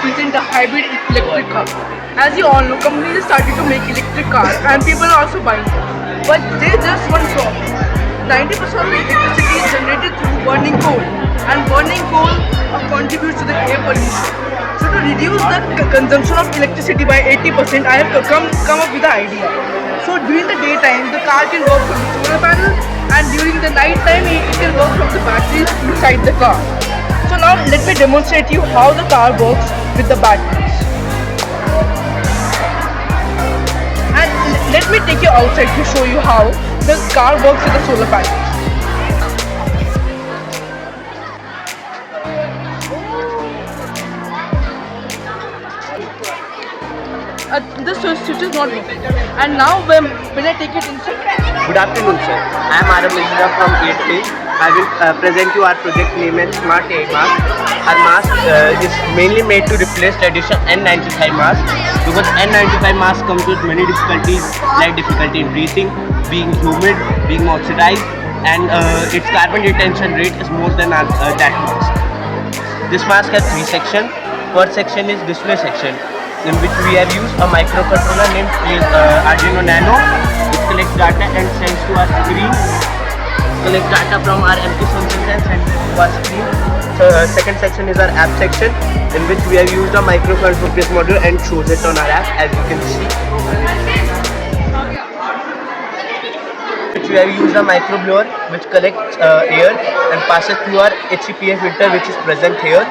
represent a hybrid electric car. As you all know, companies started to make electric cars and people are also buying them. But there's just one problem. 90% of the electricity is generated through burning coal, and burning coal contributes to the air pollution. So to reduce the consumption of electricity by 80%, I have come up with an idea. So during the daytime, the car can work from the solar panel, and during the night time, it can work from the batteries inside the car. So now let me demonstrate you how the car works with the batteries. And let me take you outside to show you how the car works with the solar panels. The switch is not working. And now when I take it inside. Good afternoon, sir. I am Arav Mishra from 8A. I will present you our project name as Smart AI Mask. Our mask is mainly made to replace traditional N95 mask, because N95 mask comes with many difficulties like difficulty in breathing, being humid, being moisturized, and its carbon retention rate is more than that mask. This mask has 3 sections. First section is display section, in which we have used a microcontroller named Arduino Nano, which collects data and sends to our screen. Collects data from our MQ sensors and sends it to our screen. So second section is our app section, in which we have used a microcontroller module and shows it on our app, as you can see. We have used a microblower which collects air and passes through our HEPA filter, which is present here.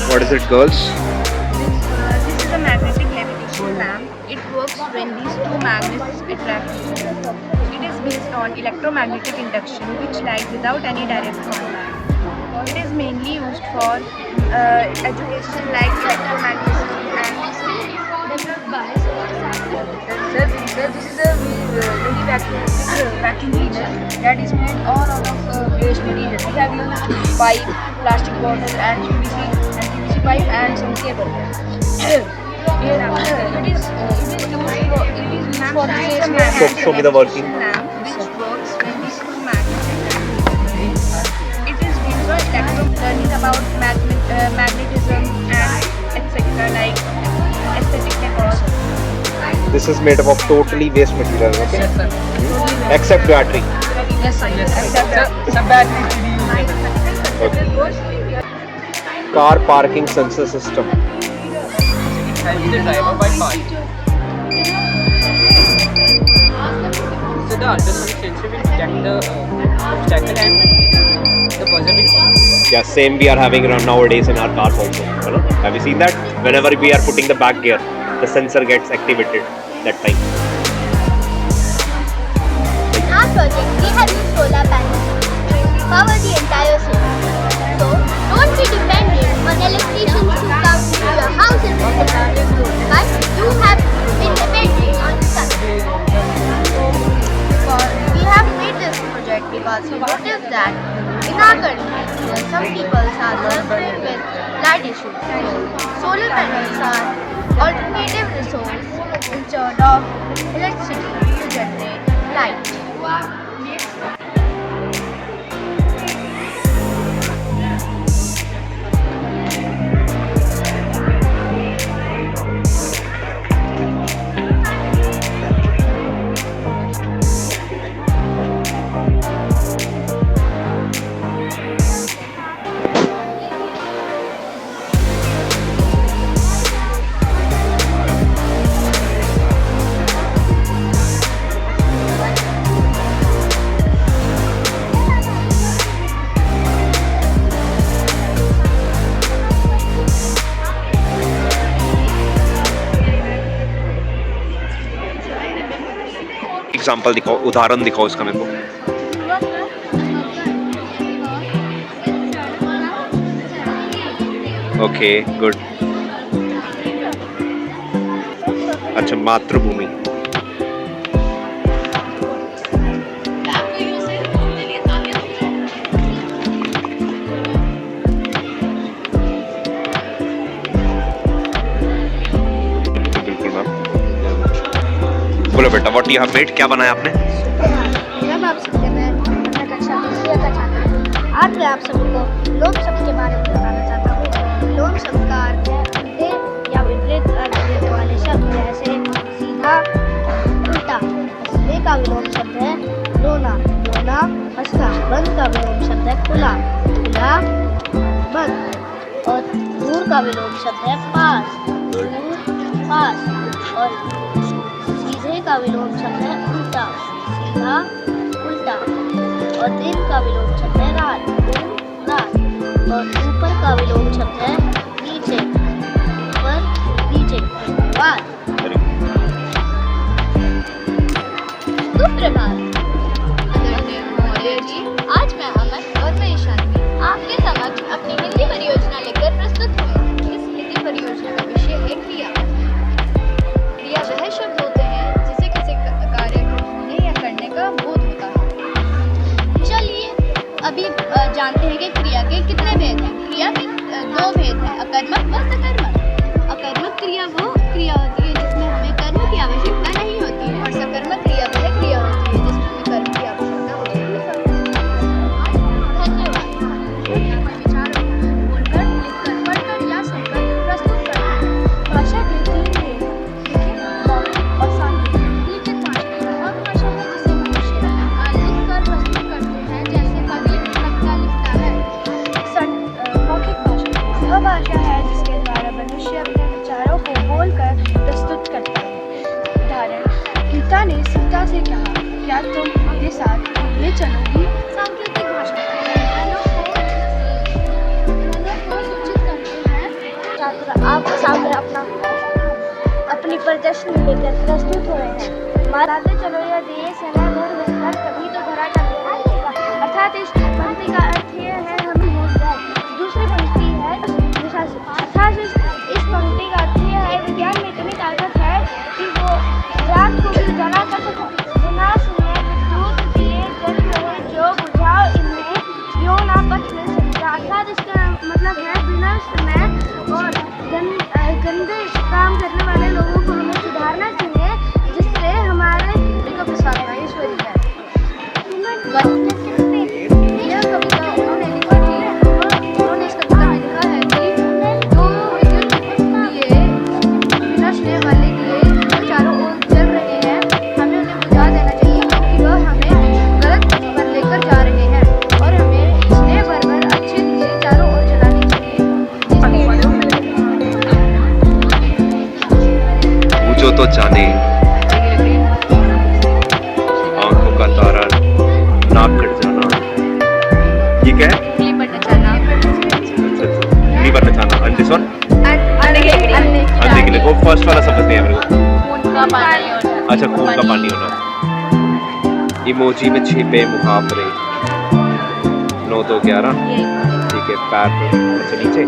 What is it, girls? This is a magnetic levitation lamp. It works when these two magnets attract each other. It is based on electromagnetic induction, which lies without any direct contact. It is mainly used for education like electromagnetism and developed by Sir, this is a very vacuum cleaner that is made all out of waste material. We have used pipe, plastic bottle, and PVC pipe and some cable. It is used for Show me the working. lamp, which works when these two magnets attract. It is used for learning about magnetism and etc. like aesthetic decoration. This is made up of totally waste material, okay? Yes, sir. Except battery. Yes, sir. Yes, sir. Sir, battery Okay. Car parking sensor system. It helps the driver by parking. So the ultrasonic sensor will detect the obstacle and the buzzer will pass. Yeah, same we are having around nowadays in our cars also. You know? Have you seen that? Whenever we are putting the back gear, the sensor gets activated that time. In our project, we have used solar panels to power the entire city. So, don't be dependent on electricians to come to your house and put the panels, but you have been dependent on the sun. We have made this project because we noticed that in our country, some people are suffering with light issues. Solar panels are alternative resource instead of electricity to generate light. Example दिखाओ, उदाहरण दिखाओ इसका मेरे को। Okay good. अच्छा मातृभूमि। बिल्कुल ma'am. बोलो बेटा, व्हाट यू हैव मेड, क्या बनाया आपने? जब आप सबसे मैं कक्षा दूसरी का छात्र हूँ। आज मैं आप सभी को लोम शब्द के बारे में बताना चाहता हूँ। लोम शब्द का अर्थ है उल्टे या विपरीत अर्थ देने वाले शब्द, जैसे सीधा, उल्टा। हंसने का विलोम शब्द है रोना, रोना हंसना। बंद का विलोम शब्द है खुला, खुला बंद। और दूर का विलोम शब्द है पास, दूर पास। और सीधे का विलोम शब्द है उल्टा, सीधा उल्टा। और दिन का विलोम शब्द है रात, दिन रात। और ऊपर का विलोम शब्द है नीचे, ऊपर नीचे। धन्यवाद। सुप्रभात आदरणीय महोदय जी, आज मैं अमन और मैं ईशानी आपके समक्ष अपनी हिंदी परियोजना लेकर प्रस्तुत हूँ। इस हिंदी परियोजना का विषय है क्रिया। क्रिया वह शब्द होते हैं जिसे किसी कार्य को होने या करने का बोध होता है। चलिए अभी जानते हैं कि क्रिया के कितने भेद हैं। क्रिया के दो भेद हैं, अकर्मक व सकर्मक। अकर्मक क्रिया वो क्रिया होती है जिसमें हमें कर्म की आवश्यकता नहीं होती है, और सकर्मक क्रिया वह क्रिया होती है जिसमें हमें कर्म की आवश्यकता होती है। धन्यवाद। विचारों को बोलकर, लिखकर, पढ़कर या सुनकर प्रस्तुत करना है। भाषा के तीन भेद हैं, लिखित, मौखिक और सांकेतिक। लिखित भाषा वह भाषा है जिसे मनुष्य लिखकर प्रस्तुत करते हैं, जैसे कवि कविता लिखता है। मौखिक भाषा वह भाषा है जिसके द्वारा मनुष्य अपने विचारों को बोलकर प्रस्तुत करता है। उदाहरण, गीता ने सीता से कहा, क्या तुम मेरे साथ घूमने चलोगी? सांकेतिक भाषा मनों को सूचित करते हैं। छात्र आपके सामने अपनी प्रदर्शन लेकर प्रस्तुत हो रहे हैं। माराते चलो या दिए सेना दूर रहकर कभी तो धरा का देना होगा। अर्थात इस पंक्ति का अर्थ ये है हम भूल जाए। दूसरी पंक्ति है अर्थात इस पंक्ति का अर्थ ये है विज्ञान में इतनी ताकत है कि वो रात को भी जला कर सके। विनाश में विद्युत दिए जल रहे जो बुझाओ इनमें यो ना पच मिल सकता। अर्थात इसका मतलब है बिना समय और गंदे काम करने वाले लोगों को हमें सुधारना चाहिए, जिससे हमारे ईश्वरी है। यह कविता उन्होंने लिखी थी। उन्होंने इस कविता में लिखा है कि जो विद्युत दिए विनाशने वाले दिए जो चारों ओर जल रहे हैं, हमें उन्हें बुझा देना चाहिए, क्योंकि वह हमें गलत पथ पर लेकर जा रहे हैं और हमें स्नेह भरकर अच्छे दिए चारों ओर जलानी चाहिए। पूछो तो जाने, आंखों का तारा नाक कट जाना, ये क्या है? ली पर नचाना। And this one? अंधे के लिए। वो फर्स्ट वाला समझ नहीं है मेरे को। अच्छा, खून का पानी होना। इमोजी में छिपे मुहावरे। 9 2 11 ठीक है। पैर पे, अच्छा नीचे